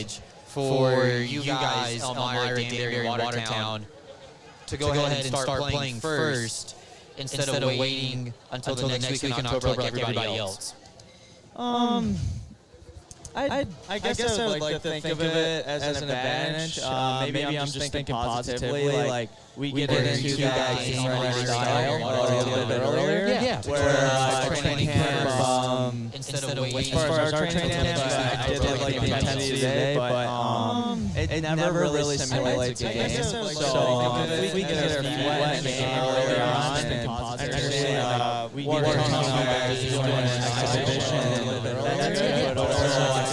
advantage for you guys, Elmira, Danbury, Watertown, to go ahead and start playing first instead of waiting until the next week in October like everybody else? I guess I would like to think of it as an advantage. Maybe I'm just thinking positively, like we get into you guys in our style a little bit earlier. Yeah. Where training camp, instead of waiting. as far as our training camp, I did like the intensity today, but it never really simulates a game. So if we get our feet wet in the game earlier on, and we get our doing an exhibition a little bit earlier, but also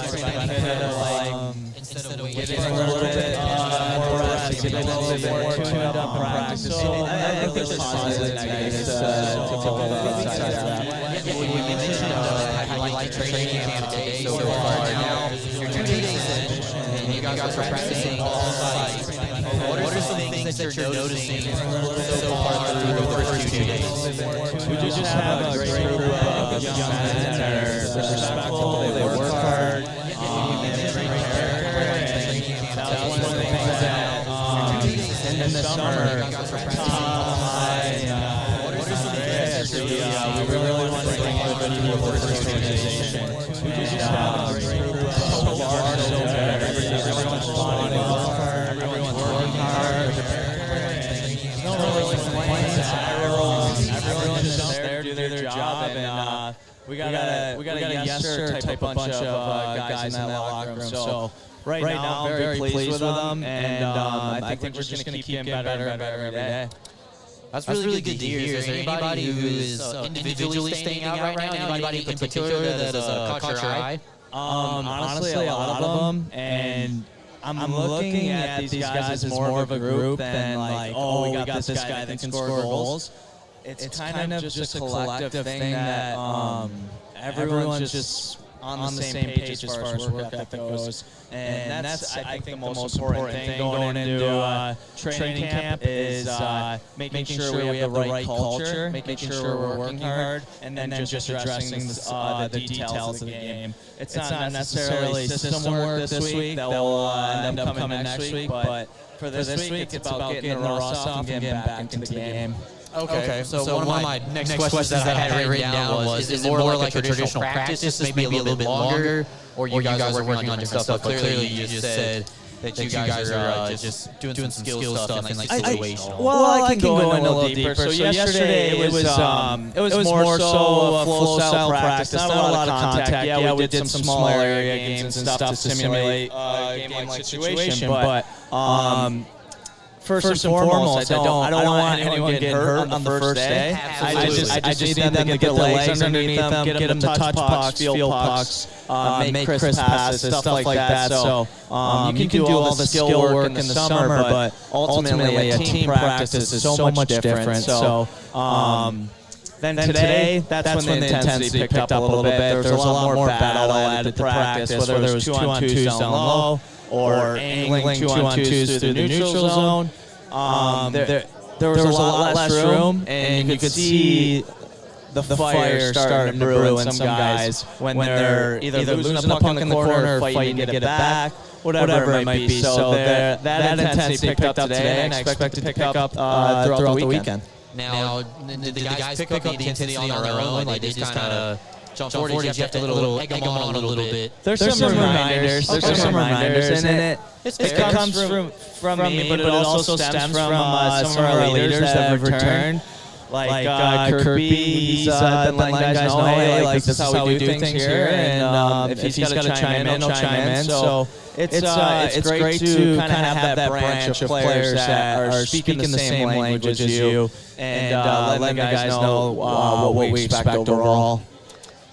instead of getting a little bit more rest, getting a little bit more tuned up in practice. So I think there's positive and negatives to both sides of that. We mentioned how you like training camp today so far. Now, you're 2 days in, and you guys are practicing all sides. What are some things that you're noticing so far through the first 2 days? We just have a great group of young men that are respectful, they work hard, that was one of the things that in the summer, we really want to bring everybody to the first organization. We just have a great group so far, so good. Everyone's responding well hard, everyone's working hard. No really complaints, everyone's just there to do their job, and we got a yes sir type of bunch of guys in that locker room. So right now I'm very pleased with them, and I think we're just going to keep getting better and better every day. That's really good to hear. Is there anybody who is individually standing out right now? Anybody in particular that has caught your eye? Honestly, a lot of them, and I'm looking at these guys as more of a group than like, oh, we got this guy that can score goals. It's kind of just a collective thing that everyone's just on the same page as far as work ethic goes. And that's, I think, the most important thing going into training camp is making sure we have the right culture, making sure we're working hard, and then just addressing the details of the game. It's not necessarily system work this week that will end up coming next week, but for this week, it's about getting the rust off and getting back into the game. Okay, so one of my next questions that I had written down was, is it more like a traditional practice, maybe a little bit longer, or you guys are working on different stuff? But clearly you just said that you guys are just doing some skill stuff and like situational. Well, I can go in a little deeper. So yesterday it was more so a flow style practice, not a lot of contact. Yeah, we did some small area games and stuff to simulate a game-like situation, but First and foremost, I don't want anyone getting hurt on the first day. I just need them to get the legs underneath them, get them to touch pucks, field pucks, make crisp passes, stuff like that. So you can do all the skill work in the summer, but ultimately a team practice is so much different. So then today, that's when the intensity picked up a little bit. There was a lot more battle added to practice, whether there was 2-on-2s down low or angling 2-on-2s through the neutral zone. There was a lot less room, and you could see the fire starting to brew in some guys when they're either losing a puck in the corner or fighting to get it back, whatever it might be. So that intensity picked up today, and I expect it to pick up throughout the weekend. Now, did the guys pick up the intensity on their own? Like, they just kind of jump forward, you have to egg them on a little bit. There's some reminders. There's some reminders, and it comes from me, but it also stems from some of our leaders that have returned. Like Kirby, he's been letting guys know, hey, like this is how we do things here, and if he's got to chime in, he'll chime in. So it's great to kind of have that branch of players that are speaking the same language as you, and letting the guys know what we expect overall.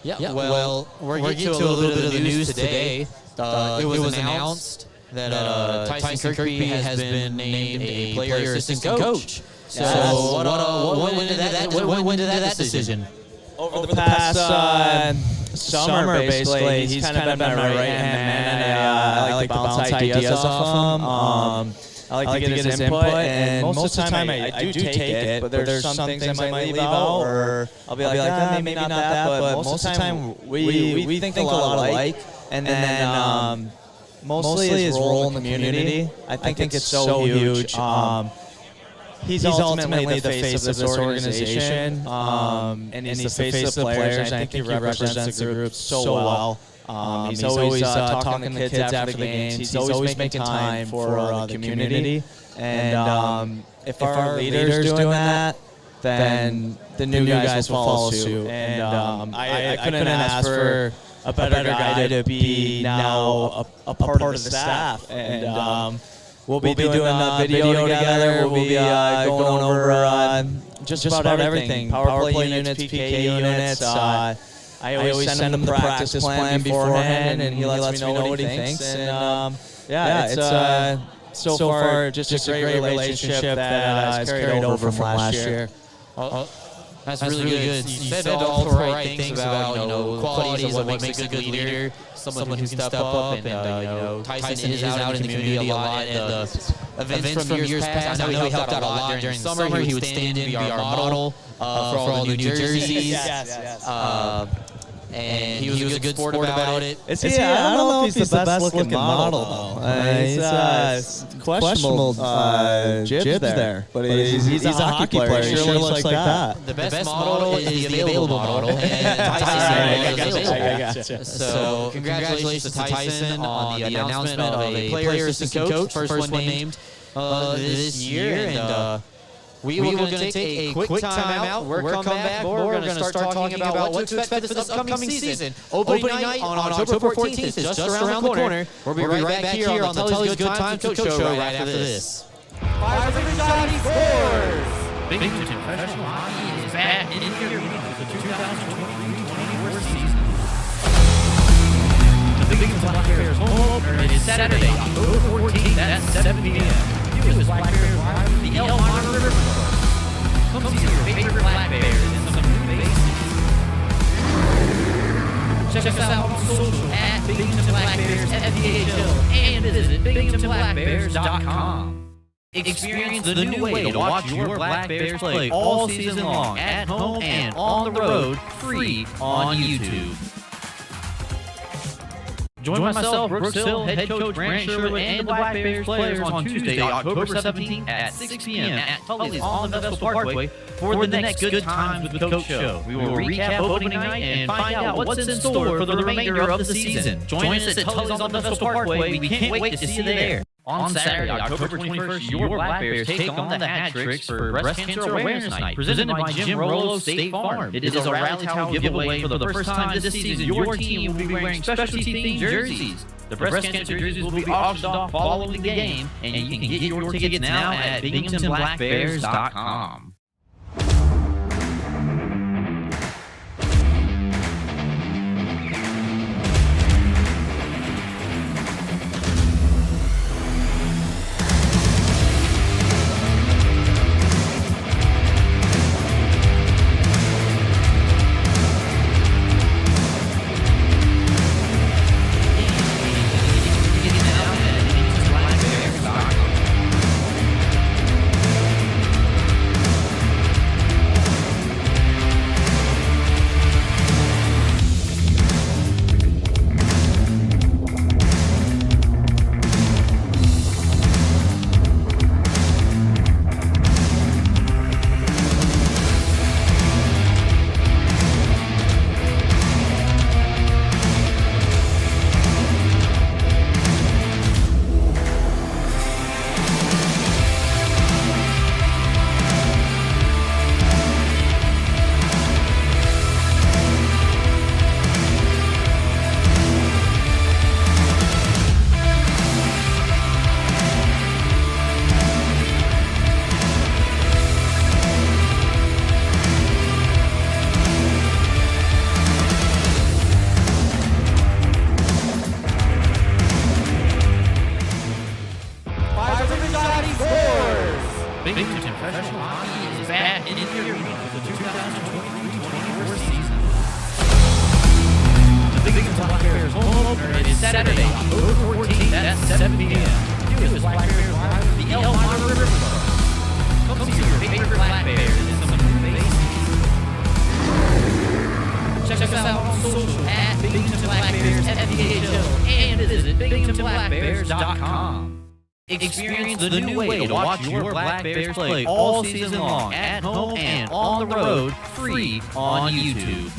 Yeah, well, we're getting to a little bit of the news today. It was announced that Tyson Kirby has been named a player assistant coach. So when did that decision? Over the past summer, basically, he's kind of been my right-hand man. I like to bounce ideas off him. I like to get his input, and most of the time I do take it, but there's some things I might leave out, or I'll be like, maybe not that, but most of the time we think a lot alike, and then mostly his role in the community. I think it's so huge. He's ultimately the face of this organization, and he's the face of the players. And I think he represents the group so well. He's always talking to kids after the games. He's always making time for the community. And if our leader's doing that, then the new guys will follow suit. And I couldn't ask for a better guy to be now a part of the staff. And we'll be doing a video together. We'll be going over just about everything. Power play units, PK units. I always send him the practice plan beforehand, and he lets me know what he thinks. And it's so far just a great relationship that has carried over from last year. That's really good. You said all the right things about qualities of what makes a good leader, someone who can step up. And Tyson is out in the community a lot. And the events from years past, I know he helped out a lot during the summer. He would stand in, be our model for all the new jerseys. And he was a good sport about it. I don't know if he's the best looking model, though. He's questionable jibs there. But he's a hockey player. He sure looks like that. The best model is the available model. And Tyson is So congratulations to Tyson on the announcement of a player assistant coach, first one named this year. And we were going to take a quick time out. We're coming back. We're going to start talking about what to expect this upcoming season. Opening night on October 14th is just around the corner. We'll be right back here on the Tully's Good Times Coach Show right after this. 500 Johnny scores! Binghamton Professional Hockey is back in your for the 2023-24 season. The Binghamton Black Bears home opener is Saturday, October 14th at 7 p.m. Here is Black Bears Live, the Elmira River. Come see your favorite Black Bears and some new faces. Check us out on social at Binghamton Black Bears FDHL and visit BinghamtonBlackBears.com. Experience the new way to watch your Black Bears play all season long, at home and on the road, free on YouTube. Join myself, Brooks Hill, head coach Brant, Sherwood, and the Black Bears players on Tuesday, October 17th at 6 p.m. at Tully's on the Vestal Parkway for the next Good Times with Coach show. We will recap opening night and find out what's in store for the remainder of the season. Join us at Tully's on the Vestal Parkway. We can't wait to see you there. On Saturday, October 21st, your Black Bears take on the Hat Tricks for Breast Cancer Awareness Night, presented by Jim Rollo State Farm. It is a rally towel giveaway for the first time this season. Your team will be wearing specialty-themed jerseys. The breast cancer jerseys will be auctioned off following the game, and you can get your tickets now at BinghamtonBlackBears.com. Binghamton Professional Hockey is back in your arena for the 2023-24 season. The Binghamton Black Bears home opener is Saturday, October 14th at 7 p.m. Here is Black Bears Live, the Elmira River. Come see your favorite Black Bears and some new faces. Check us out on social at Binghamton Black Bears FDHL and visit BinghamtonBlackBears.com. BlackBears.com. Experience the new way to watch your Black Bears play all season long, at home and on the road, free on YouTube.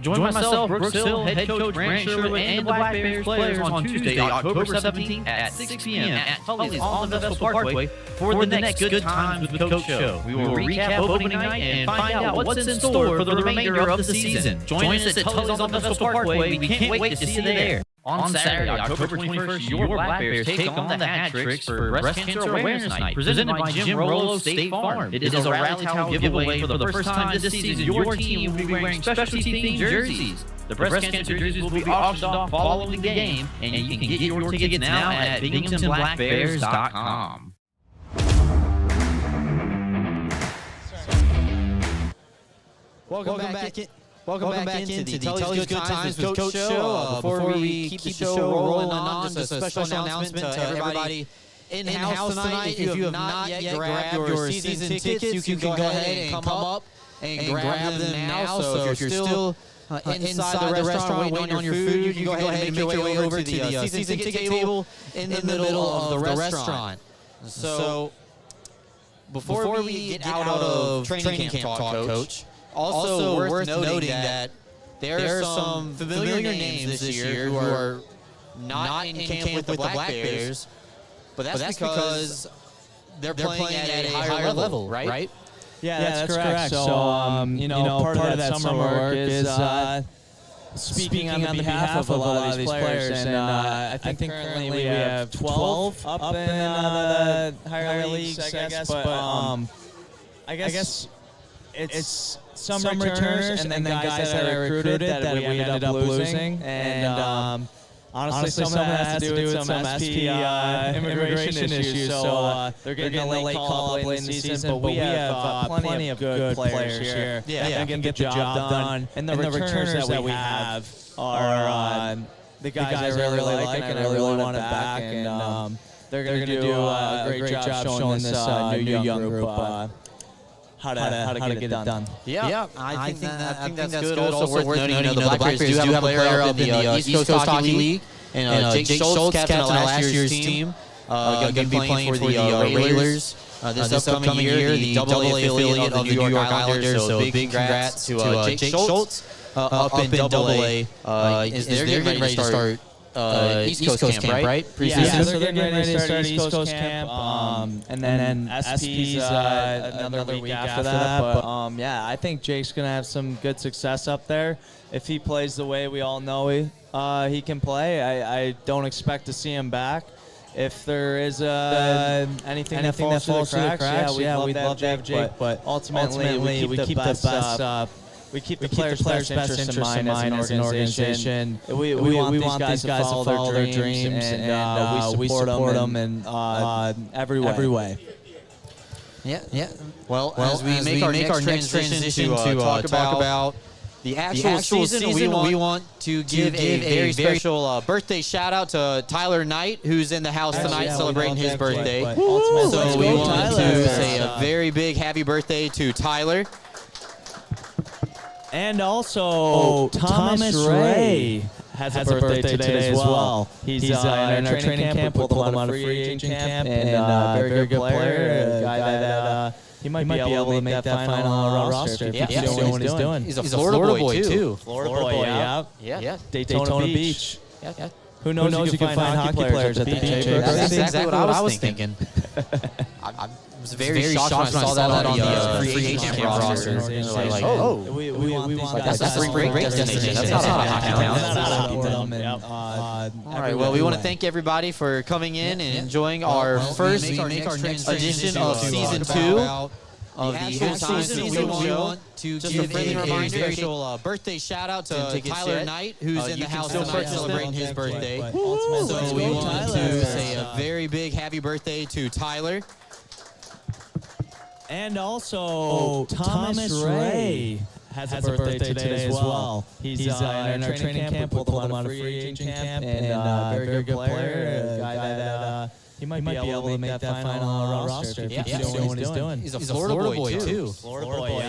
Join myself, Brooks Hill, head coach Brant, Sherwood, and the Black Bears players on Tuesday, October 17th at 6 p.m. at Tully's on the Vestal Parkway for the next Good Times with Coach show. We will recap opening night and find out what's in store for the remainder of the season. Join us at Tully's on the Vestal Parkway. We can't wait to see you there. On Saturday, October 21st, your Black Bears take on the Hat Tricks for Breast Cancer Awareness Night, presented by Jim Rollo State Farm. It is a rally towel giveaway for the first time this season. Your team will be wearing specialty themed jerseys. The breast cancer jerseys will be auctioned off following the game, and you can get your tickets now at BinghamtonBlackBears.com. Welcome back into the Tully's Good Times with Coach show. Before we keep the show rolling on, just a special announcement to everybody in the house tonight. If you have not yet grabbed your season tickets, you can go ahead and come up and grab them now. So if you're still inside the restaurant waiting on your food, you can go ahead and make your way over to the season ticket table in the middle of the restaurant. So before we get out of training camp talk, Coach, also worth noting that there are some familiar names this year who are not in camp with the Black Bears, but that's because they're playing at a higher level, right? Yeah, that's correct. So, part of that summer work is speaking on behalf of a lot of these players. And I think currently we have 12 up in the higher leagues, I guess. But I guess it's some returners and then guys that I recruited that we ended up losing. And honestly, some of that has to do with some SP immigration issues. So they're getting a late call up late in the season. But we have plenty of good players here. Yeah, can get the job done. And the returners that we have are the guys I really like and I really want it back. And they're going to do a great job showing this new young group how to get it done. Yeah, I think that's good. Also worth noting, the Black Bears do have a player up in the East Coast Hockey League, and Jake Schultz, captain of last year's team, going to be playing for the Whalers this upcoming year, the AA affiliate of the New York Islanders. So big congrats to Jake Schultz up in AA. They're getting ready to start East Coast camp, right? Yeah, so they're getting ready to start East Coast camp, and then SP's another week after that. But I think Jake's going to have some good success up there. If he plays the way we all know he can play, I don't expect to see him back. If there is anything that falls through the cracks, we'd love to have Jake. But ultimately we keep the best. We keep the players' best interest in mind as an organization. We want these guys to follow their dreams, and we support them in every way. Yeah. Well, as we make our next transition to talk about the actual season, we want to give a very special birthday shout-out to Tyler Knight, who's in the house tonight celebrating his birthday. So we want to say a very big happy birthday to Tyler. And also, Thomas Ray has a birthday today as well. He's in our training camp. We pulled him out of free agent camp, and very good player. A guy that he might be able to make that final roster if he's doing what he's doing. He's a Florida boy, too. Florida boy, yeah. Daytona Beach. Yeah. Who knows you can find hockey players at the beach? That's exactly what I was thinking. I was very shocked when I saw that on the free agent camp roster. Like, we want that's a spring break destination. That's not a hockey town. All right, well, we want to thank everybody for coming in and enjoying our first edition of Season 2 of the Good Times season. We want to give a friendly reminder, a special birthday shout-out to Tyler Knight, who's in the house tonight celebrating his birthday. So we want to say a very big happy birthday to Tyler. And also, Thomas Ray has a birthday today as well. He's in our training camp. We pulled him out of free agent camp, and very good player. A guy that he might be able to make that final roster if he's doing what he's doing. He's a Florida boy, too. Florida boy,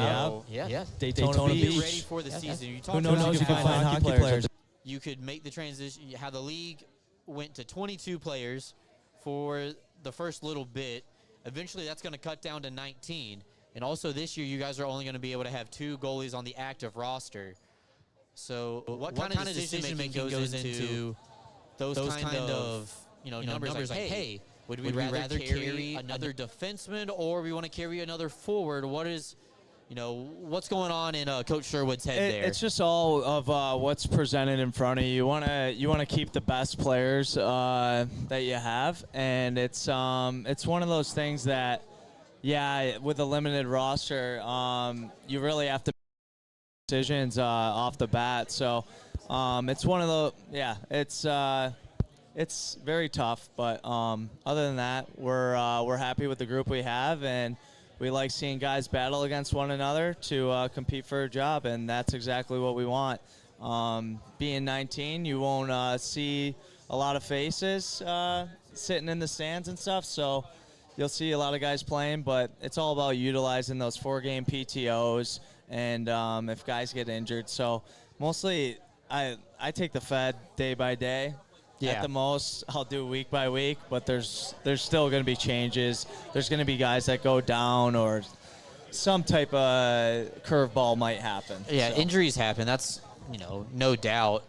yeah. Yeah. Daytona Beach. Ready for the season. Who knows you can find hockey players. you could make the transition, how the league went to 22 players for the first little bit. Eventually, that's going to cut down to 19. And also this year, you guys are only going to be able to have 2 goalies on the active roster. So what kind of decision-making goes into those kind of numbers like, hey, would we rather carry another defenseman or we want to carry another forward? What is, what's going on in Coach Sherwood's head there? It's just all of what's presented in front of you. You want to keep the best players that you have, and it's one of those things that, with a limited roster, you really have to make decisions off the bat. So it's one of the it's very tough, but other than that, we're happy with the group we have, and we like seeing guys battle against one another to compete for a job, and that's exactly what we want. Being 19, you won't see a lot of faces sitting in the stands and stuff, so you'll see a lot of guys playing, but it's all about utilizing those 4-game PTOs and if guys get injured. So mostly I take the Fed day by day. At the most, I'll do week by week, but there's still going to be changes. There's going to be guys that go down, or some type of curveball might happen. Yeah, so injuries happen. That's no doubt.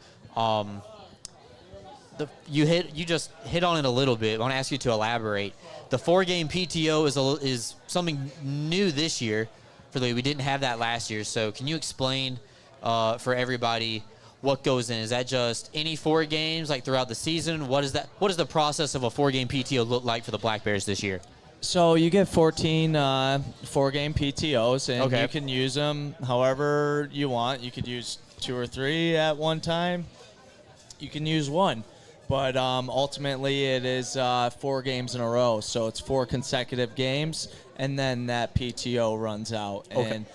You just hit on it a little bit. I want to ask you to elaborate. The 4-game PTO is something new this year for the league. We didn't have that last year. So can you explain for everybody what goes in? Is that just any 4 games like throughout the season? What is that? What does the process of a 4-game PTO look like for the Black Bears this year? So you get 14 4-game PTOs, and you can use them however you want. You could use 2 or 3 at one time. You can use 1. But ultimately it is 4 games in a row. So it's 4 consecutive games, and then that PTO runs out. And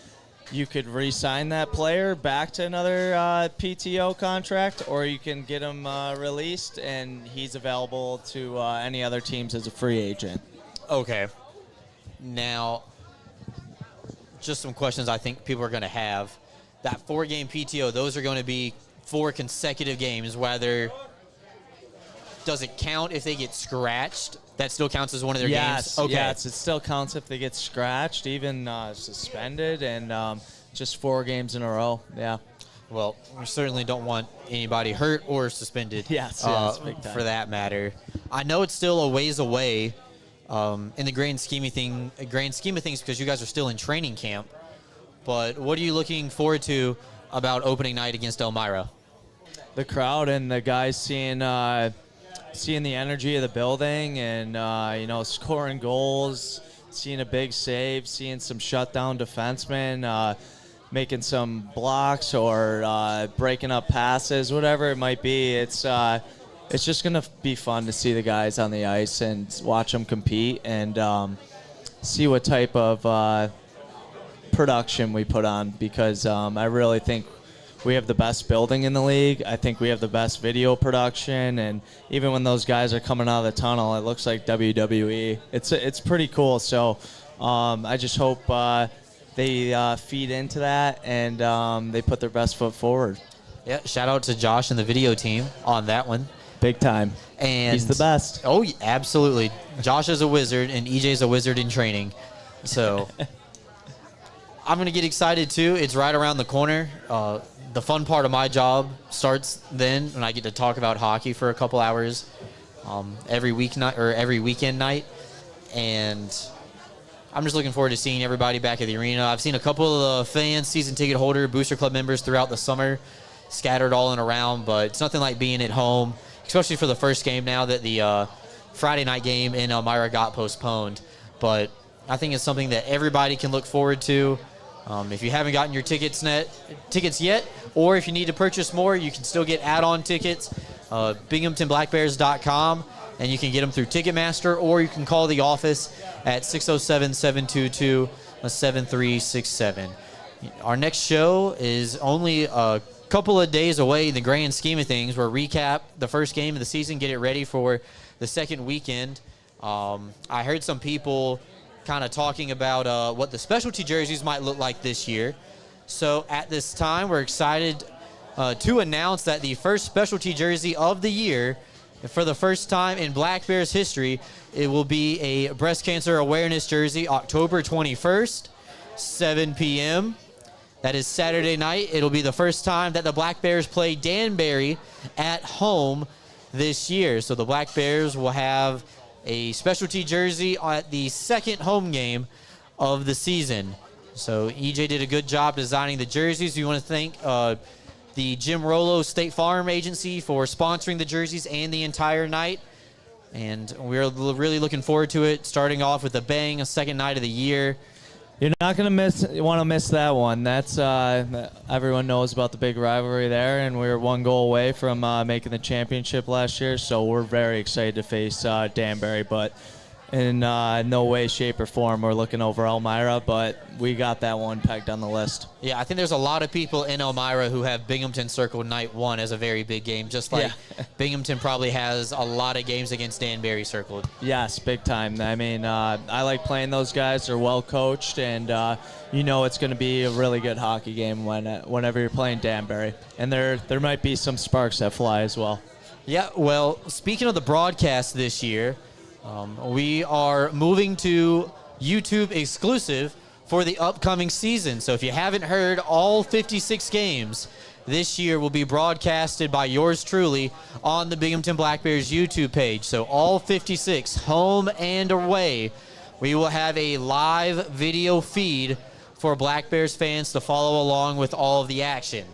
you could re-sign that player back to another PTO contract, or you can get him released, and he's available to any other teams as a free agent. Okay. Now, just some questions I think people are going to have. That 4-game PTO, those are going to be 4 consecutive games. Whether does it count if they get scratched? That still counts as one of their games? Okay. Yes, it still counts if they get scratched, even suspended, and just 4 games in a row. Yeah. Well, we certainly don't want anybody hurt or suspended. Yes, big time. For that matter. I know it's still a ways away in the grand scheme of things, because you guys are still in training camp. But what are you looking forward to about opening night against Elmira? The crowd and the guys seeing the energy of the building, and scoring goals, seeing a big save, seeing some shutdown defensemen, making some blocks or breaking up passes, whatever it might be. It's just gonna be fun to see the guys on the ice and watch them compete, and see what type of production we put on, because I really think we have the best building in the league. I think we have the best video production, and even when those guys are coming out of the tunnel, it looks like WWE. It's pretty cool. So I just hope they feed into that, and they put their best foot forward. Yeah, shout out to Josh and the video team on that one. Big time. And he's the best. Oh, absolutely. Josh is a wizard, and EJ's a wizard in training. So I'm going to get excited, too. It's right around the corner. The fun part of my job starts then when I get to talk about hockey for a couple hours every weeknight or every weekend night, and I'm just looking forward to seeing everybody back at the arena. I've seen a couple of the fans, season ticket holder, booster club members throughout the summer, scattered all and around, but it's nothing like being at home, especially for the first game now that the Friday night game in Elmira got postponed. But I think it's something that everybody can look forward to. If you haven't gotten your tickets yet, or if you need to purchase more, you can still get add-on tickets. BinghamtonBlackBears.com, and you can get them through Ticketmaster, or you can call the office at 607-722-7367. Our next show is only a couple of days away in the grand scheme of things. We'll recap the first game of the season, get it ready for the second weekend. I heard some people kind of talking about what the specialty jerseys might look like this year. So at this time, we're excited to announce that the first specialty jersey of the year, for the first time in Black Bears history, it will be a breast cancer awareness jersey, October 21st, 7 p.m. That is Saturday night. It'll be the first time that the Black Bears play Danbury at home this year. So the Black Bears will have a specialty jersey at the second home game of the season. So EJ did a good job designing the jerseys. We want to thank the Jim Rollo State Farm Agency for sponsoring the jerseys and the entire night. And we're really looking forward to it, starting off with a bang, a second night of the year. You're not going to want to miss that one. That's everyone knows about the big rivalry there, and we were one goal away from making the championship last year, so we're very excited to face Danbury, but in no way, shape, or form we're looking over Elmira, but we got that one pegged on the list. Yeah, I think there's a lot of people in Elmira who have Binghamton circled night one as a very big game, just like Binghamton probably has a lot of games against Danbury circled. Yes, big time. I mean, I like playing those guys. They're well coached, and you know it's going to be a really good hockey game whenever you're playing Danbury. And there might be some sparks that fly as well. Yeah, well, speaking of the broadcast this year, we are moving to YouTube exclusive for the upcoming season. So if you haven't heard, all 56 games this year will be broadcasted by yours truly on the Binghamton Black Bears YouTube page. So all 56, home and away, we will have a live video feed for Black Bears fans to follow along with all of the action.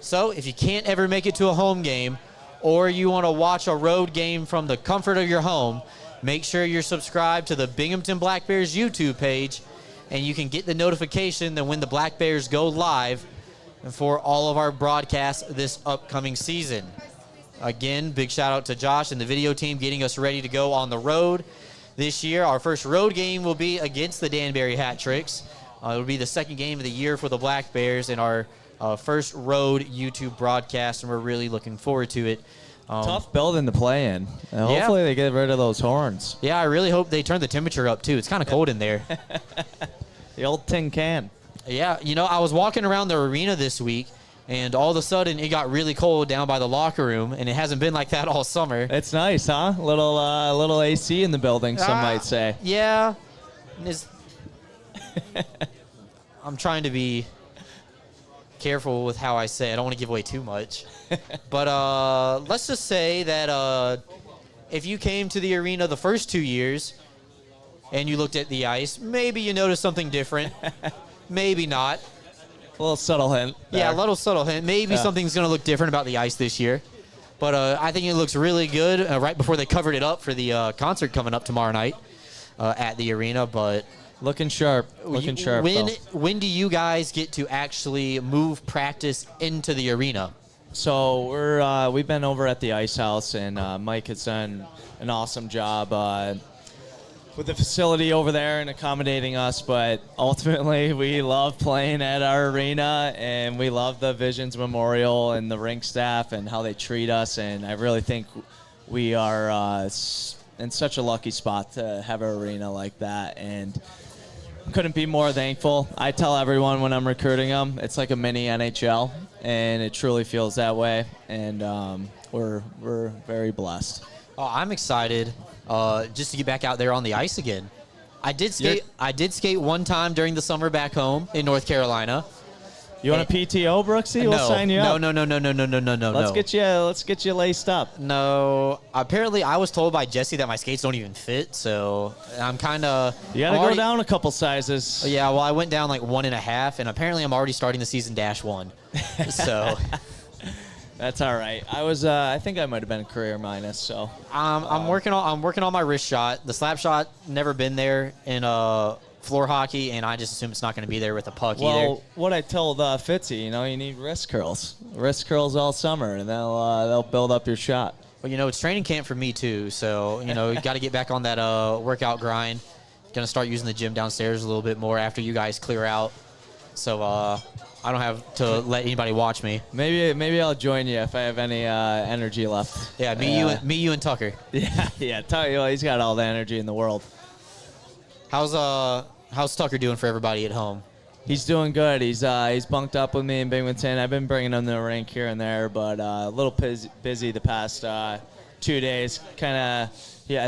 So if you can't ever make it to a home game, or you want to watch a road game from the comfort of your home, make sure you're subscribed to the Binghamton Black Bears YouTube page, and you can get the notification that when the Black Bears go live for all of our broadcasts this upcoming season. Again, big shout out to Josh and the video team getting us ready to go on the road this year. Our first road game will be against the Danbury Hat Tricks. It'll be the second game of the year for the Black Bears in our first road YouTube broadcast, and we're really looking forward to it. Tough building to play in. Hopefully they get rid of those horns. Yeah, I really hope they turn the temperature up, too. It's kind of cold in there. The old tin can. Yeah, you know, I was walking around the arena this week, and all of a sudden it got really cold down by the locker room, and it hasn't been like that all summer. It's nice, huh? Little AC in the building, some might say. Yeah. I'm trying to be careful with how I say it. I don't want to give away too much. But let's just say that if you came to the arena the first 2 years and you looked at the ice, maybe you noticed something different. Maybe not. A little subtle hint. Yeah, a little subtle hint. Maybe something's going to look different about the ice this year. But I think it looks really good right before they covered it up for the concert coming up tomorrow night at the arena. But looking sharp. Looking sharp. When do you guys get to actually move practice into the arena? So we've been over at the Ice House, and Mike has done an awesome job with the facility over there and accommodating us. But ultimately, we love playing at our arena, and we love the Visions Memorial and the rink staff and how they treat us. And I really think we are in such a lucky spot to have an arena like that. And couldn't be more thankful. I tell everyone when I'm recruiting them, it's like a mini NHL, and it truly feels that way. And we're very blessed. Oh, I'm excited just to get back out there on the ice again. I did skate one time during the summer back home in North Carolina. You want a PTO, Brooksy? We'll sign you up. No. Let's get you laced up. No. Apparently, I was told by Jesse that my skates don't even fit, so I'm kind of... You got to go down a couple sizes. Yeah, well, I went down like 1.5, and apparently I'm already starting the season -1. So... That's all right. I think I might have been a career minus. So I'm working on my wrist shot. The slap shot, never been there in floor hockey, and I just assume it's not going to be there with a puck either. Well, what I told Fitzy, you need wrist curls all summer, and they'll build up your shot. Well, it's training camp for me too, so you got to get back on that workout grind. Going to start using the gym downstairs a little bit more after you guys clear out. So I don't have to let anybody watch me. Maybe I'll join you if I have any energy left. Yeah, me, you, and Tucker. Yeah. Tucker, he's got all the energy in the world. How's Tucker doing for everybody at home? He's doing good. He's bunked up with me in Binghamton. I've been bringing him to the rink here and there, but a little busy the past 2 days. I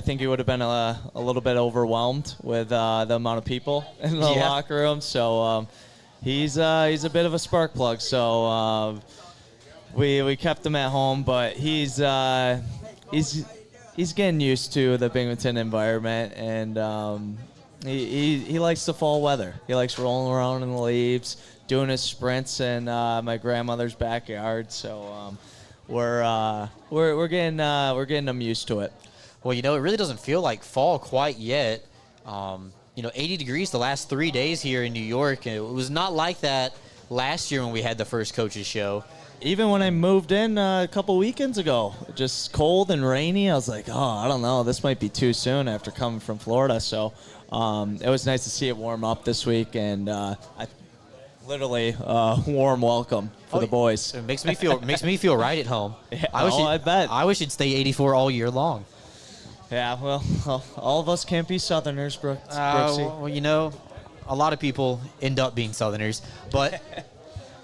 think he would have been a little bit overwhelmed with the amount of people in the locker room. So he's a bit of a spark plug. So we kept him at home, but he's getting used to the Binghamton environment, and he likes the fall weather. He likes rolling around in the leaves, doing his sprints in my grandmother's backyard. So we're getting him used to it. Well, it really doesn't feel like fall quite yet. 80 degrees the last 3 days here in New York. It was not like that last year when we had the first coaches show. Even when I moved in a couple weekends ago, just cold and rainy, I was like, I don't know, this might be too soon after coming from Florida. So it was nice to see it warm up this week, and literally warm welcome for the boys. It makes me feel right at home. Yeah, I bet. I wish it'd stay 84 all year long. Yeah, well, all of us can't be Southerners, Brooksy. Well, a lot of people end up being Southerners, but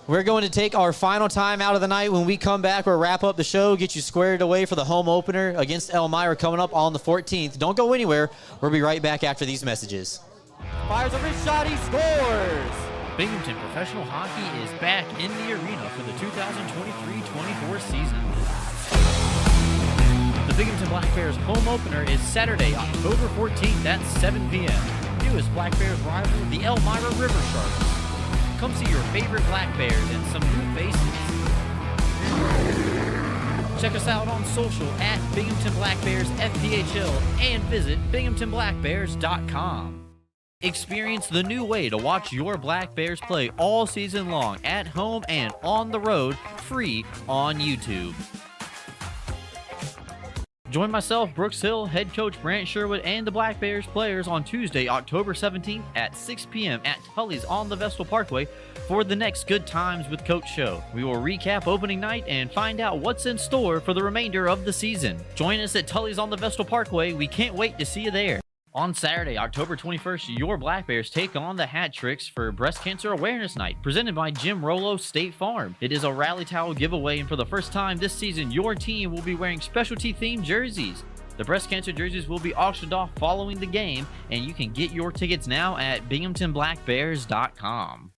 we're going to take our final time out of the night. When we come back, we'll wrap up the show, get you squared away for the home opener against Elmira coming up on the 14th. Don't go anywhere. We'll be right back after these messages. Fires a wrist shot, he scores! Binghamton Professional Hockey is back in the arena for the 2023-24 season. The Binghamton Black Bears home opener is Saturday, October 14th at 7 p.m. Newest Black Bears rival, the Elmira River Sharks. Come see your favorite Black Bears and some new faces. Check us out on social at Binghamton Black Bears FPHL and visit BinghamtonBlackBears.com. Experience the new way to watch your Black Bears play all season long at home and on the road, free on YouTube. Join myself, Brooks Hill, head coach Brant, Sherwood, and the Black Bears players on Tuesday, October 17th at 6 p.m. at Tully's on the Vestal Parkway for the next Good Times with Coach show. We will recap opening night and find out what's in store for the remainder of the season. Join us at Tully's on the Vestal Parkway. We can't wait to see you there. On Saturday, October 21st, your Black Bears take on the Hat Tricks for Breast Cancer Awareness Night, presented by Jim Rollo State Farm. It is a rally towel giveaway, and for the first time this season, your team will be wearing specialty-themed jerseys. The breast cancer jerseys will be auctioned off following the game, and you can get your tickets now at BinghamtonBlackBears.com.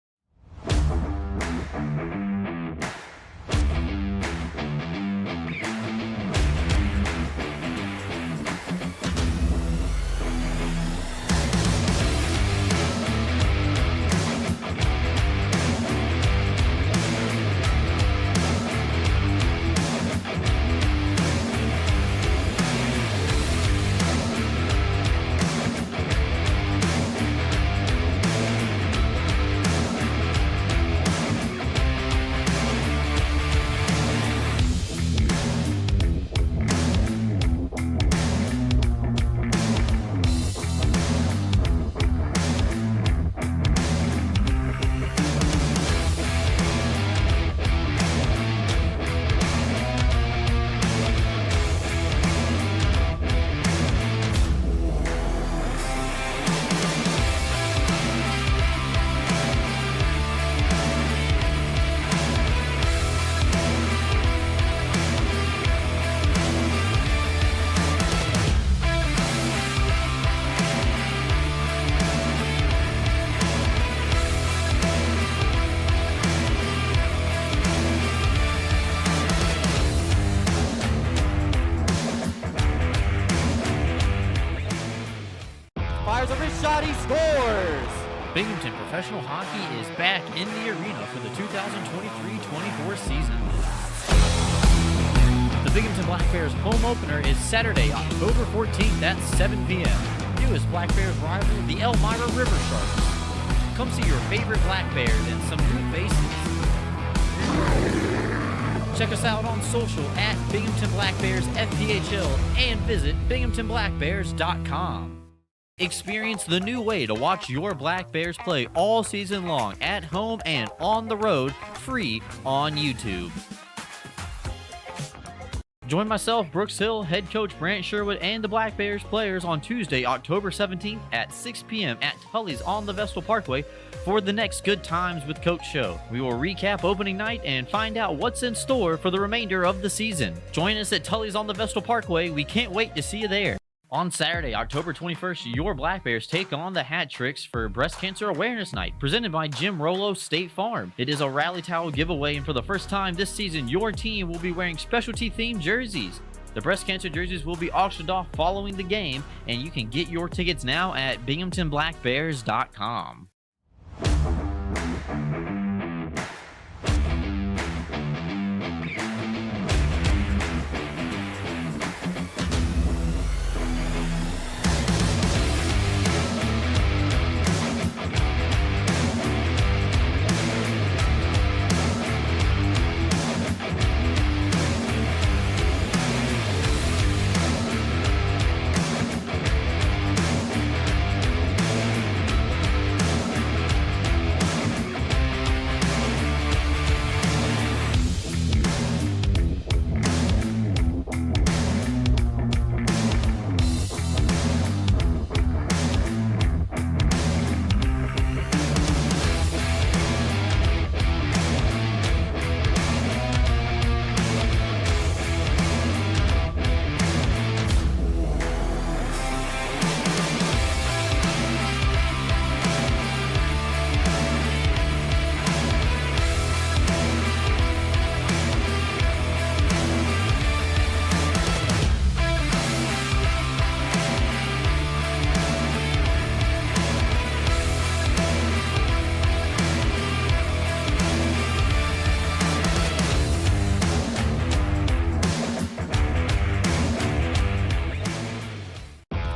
Fires a wrist shot, he scores! Binghamton Professional Hockey is back in the arena for the 2023-24 season. The Binghamton Black Bears home opener is Saturday, October 14th at 7 p.m. Newest Black Bears rival, the Elmira River Sharks. Come see your favorite Black Bears and some new faces. Check us out on social at Binghamton Black Bears FPHL and visit BinghamtonBlackBears.com. Experience the new way to watch your Black Bears play all season long at home and on the road, free on YouTube. Join myself, Brooks Hill, head coach Brant Sherwood, and the Black Bears players on Tuesday, October 17th at 6 p.m. at Tully's on the Vestal Parkway for the next Good Times with Coach show. We will recap opening night and find out what's in store for the remainder of the season. Join us at Tully's on the Vestal Parkway. We can't wait to see you there. On Saturday, October 21st, your Black Bears take on the Hat Tricks for Breast Cancer Awareness Night, presented by Jim Rollo State Farm. It is a rally towel giveaway, and for the first time this season, your team will be wearing specialty-themed jerseys. The breast cancer jerseys will be auctioned off following the game, and you can get your tickets now at binghamtonblackbears.com.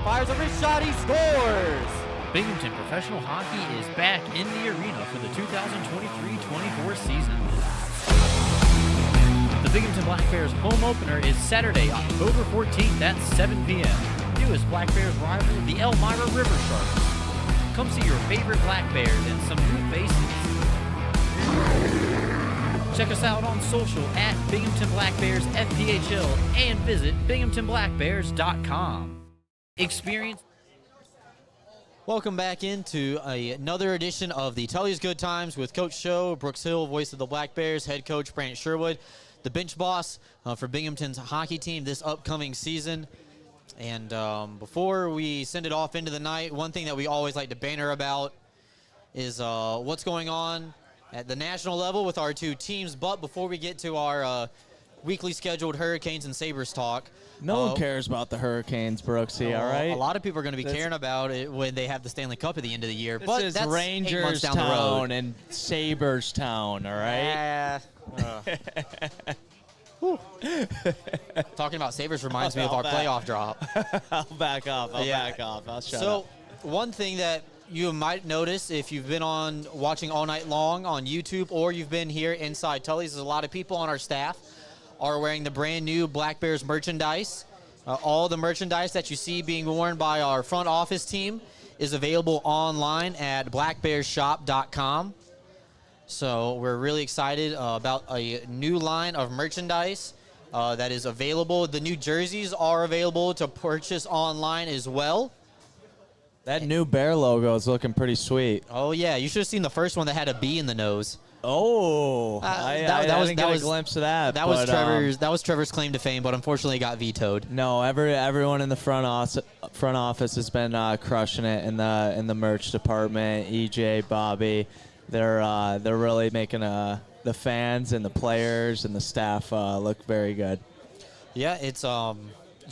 Fires a wrist shot, he scores! Binghamton Professional Hockey is back in the arena for the 2023-24 season. The Binghamton Black Bears home opener is Saturday, October 14th at 7 p.m. Newest Black Bears rival, the Elmira River Sharks. Come see your favorite Black Bears and some new faces. Check us out on social at Binghamton Black Bears FPHL and visit binghamtonblackbears.com. Experience. Welcome back into another edition of the Tully's Good Times with Coach Show. Brooks Hill, voice of the Black Bears, head coach Brant Sherwood, the bench boss for Binghamton's hockey team this upcoming season. And before we send it off into the night, one thing that we always like to banter about is what's going on at the national level with our two teams. But before we get to our weekly scheduled Hurricanes and Sabres talk. No one cares about the Hurricanes, Brooksy, all right? A lot of people are going to be caring about it when they have the Stanley Cup at the end of the year. This but is that's Rangers 8 months down the road. Town and Sabres Town, all right? Talking about Sabres reminds me of our playoff drop. I'll back off. I'll back off. I'll shut up. So one thing that you might notice if you've been on watching all night long on YouTube or you've been here inside Tully's is a lot of people on our staff are wearing the brand new Black Bears merchandise. All the merchandise that you see being worn by our front office team is available online at blackbearshop.com. So we're really excited about a new line of merchandise that is available. The new jerseys are available to purchase online as well. That new bear logo is looking pretty sweet. Oh, yeah. You should have seen the first one that had a bee in the nose. Oh, I didn't get a glimpse of that. That was Trevor's claim to fame, but unfortunately it got vetoed. No, everyone in the front office has been crushing it in the merch department. EJ, Bobby, they're really making the fans and the players and the staff look very good. Yeah, it's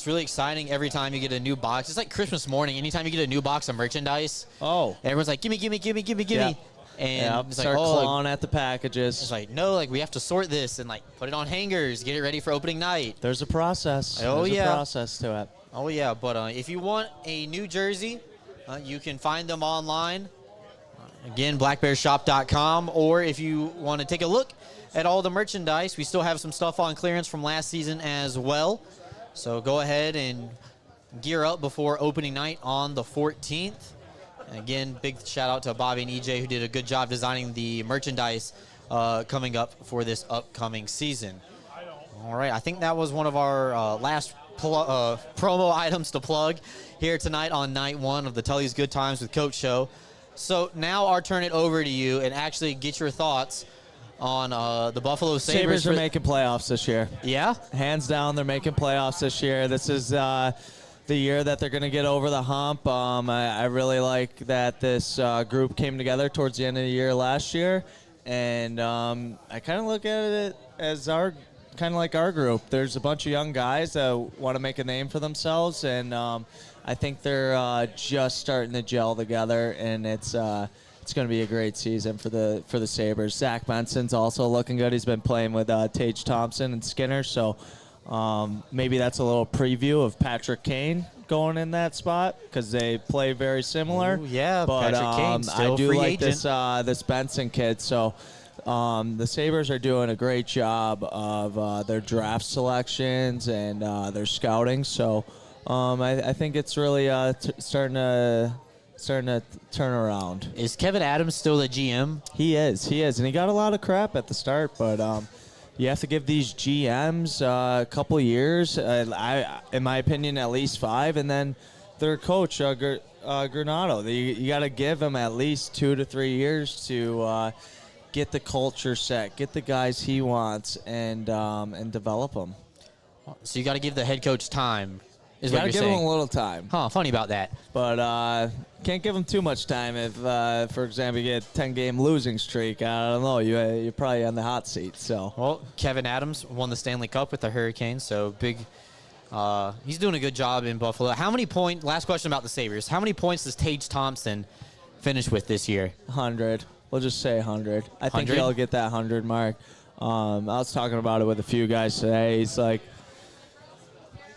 really exciting every time you get a new box. It's like Christmas morning. Anytime you get a new box of merchandise, everyone's like, gimme. Yeah. And it's start like, clawing at the packages. It's like, no, like we have to sort this and like put it on hangers, get it ready for opening night. There's a process. There's a process to it. Oh, yeah. But if you want a new jersey, you can find them online. Again, blackbearshop.com. Or if you want to take a look at all the merchandise, we still have some stuff on clearance from last season as well. So go ahead and gear up before opening night on the 14th. And again, big shout out to Bobby and EJ who did a good job designing the merchandise coming up for this upcoming season. All right, I think that was one of our last promo items to plug here tonight on night 1 of the Tully's Good Times with Coach show. So now I'll turn it over to you and actually get your thoughts on the Buffalo Sabres. Sabres are making playoffs this year. Yeah? Hands down, they're making playoffs this year. This is the year that they're going to get over the hump. I really like that this group came together towards the end of the year last year. And I kind of look at it as our group. There's a bunch of young guys that want to make a name for themselves, and I think they're just starting to gel together, and it's going to be a great season for the Sabres. Zach Benson's also looking good. He's been playing with Tage Thompson and Skinner, so maybe that's a little preview of Patrick Kane going in that spot because they play very similar. Ooh, yeah, but Patrick Kane, still I do free like agent. this Benson kid, so the Sabres are doing a great job of their draft selections and their scouting, so I think it's really starting to turn around. Is Kevin Adams still the GM? He is, and he got a lot of crap at the start, but you have to give these GMs a couple years, in my opinion, at least 5, and then their coach, Granado, you got to give him at least 2 to 3 years to get the culture set, get the guys he wants, and develop them. So you got to give the head coach time. You got to give him a little time. Huh, funny about that. But can't give him too much time if, for example, you get a 10-game losing streak. I don't know. You're probably on the hot seat. So. Well, Kevin Adams won the Stanley Cup with the Hurricanes, so big. He's doing a good job in Buffalo. Last question about the Sabres. How many points does Tage Thompson finish with this year? 100. We'll just say 100. I think 100? he'll get that 100 mark. I was talking about it with a few guys today. He's like,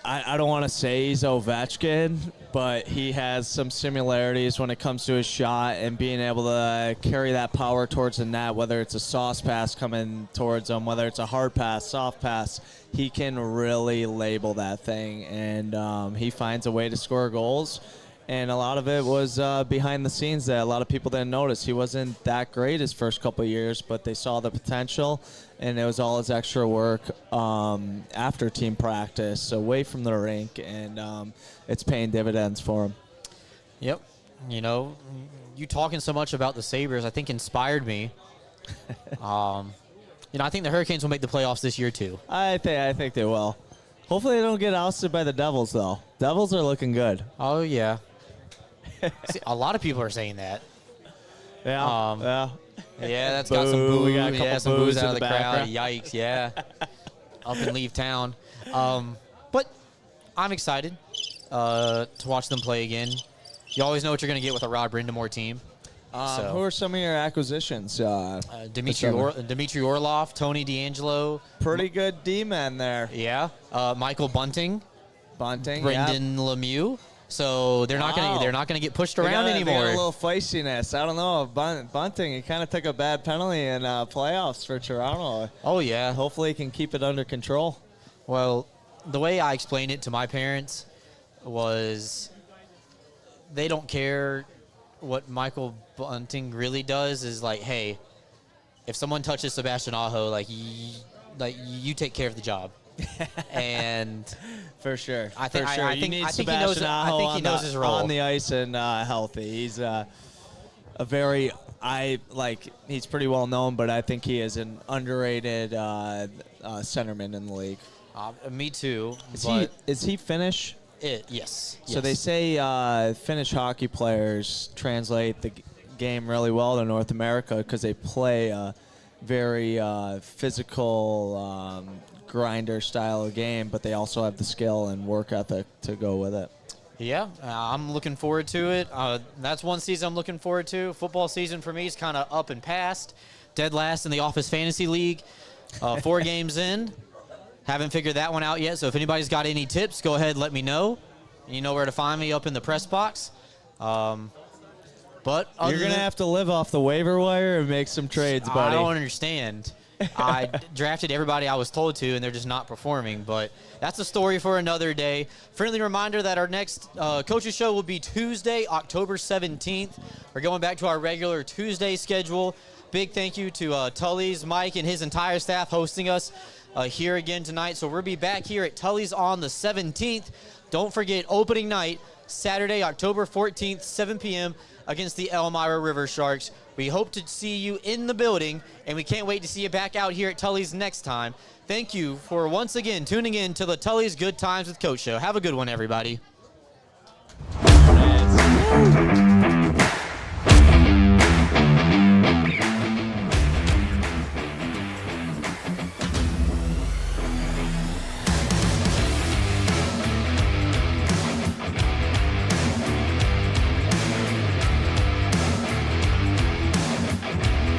I don't want to say he's Ovechkin, but he has some similarities when it comes to his shot and being able to carry that power towards the net, whether it's a sauce pass coming towards him, whether it's a hard pass, soft pass. He can really label that thing, and he finds a way to score goals. And a lot of it was behind the scenes that a lot of people didn't notice. He wasn't that great his first couple of years, but they saw the potential, and it was all his extra work after team practice, away from the rink, and it's paying dividends for him. Yep. You know, you talking so much about the Sabres, I think inspired me. I think the Hurricanes will make the playoffs this year too. I think they will. Hopefully they don't get ousted by the Devils, though. Devils are looking good. Oh, yeah. See, a lot of people are saying that. Yeah. Yeah, that's got some boo. We got a couple some boos out in of the the crowd. background. Yikes, yeah. Up and leave town. But I'm excited to watch them play again. You always know what you're going to get with a Rod Brindamore team. Who are some of your acquisitions? Dmitry Orlov, Tony DeAngelo. Pretty good D-men there. Yeah. Michael Bunting. Brendan Lemieux. So they're not gonna get pushed around anymore. They got a little feistiness. I don't know. Bunting, he kind of took a bad penalty in playoffs for Toronto. Oh yeah. Hopefully he can keep it under control. Well, the way I explained it to my parents was they don't care what Michael Bunting really does. Is like, hey, if someone touches Sebastian Aho, you take care of the job. And for sure, I think you need Sebastian Aho he knows his role on the ice and healthy. He's he's pretty well known, but I think he is an underrated centerman in the league. Me too. Is he Finnish? Yes. So they say Finnish hockey players translate the game really well to North America because they play a very physical grinder style of game, but they also have the skill and work ethic to go with it. Yeah, I'm looking forward to it. That's one season I'm looking forward to. Football season for me is kind of up and past. Dead last in the Office Fantasy League. 4 games in. Haven't figured that one out yet, so if anybody's got any tips, go ahead and let me know. You know where to find me up in the press box. But you're going to have to live off the waiver wire and make some trades, buddy. I don't understand. I drafted everybody I was told to, and they're just not performing. But that's a story for another day. Friendly reminder that our next coaches show will be Tuesday, October 17th. We're going back to our regular Tuesday schedule. Big thank you to Tully's, Mike, and his entire staff hosting us. here again tonight. So we'll be back here at Tully's on the 17th. Don't forget, opening night, Saturday, October 14th, 7 p.m. against the Elmira River Sharks. We hope to see you in the building, and we can't wait to see you back out here at Tully's next time. Thank you for once again tuning in to the Tully's Good Times with Coach show. Have a good one, everybody.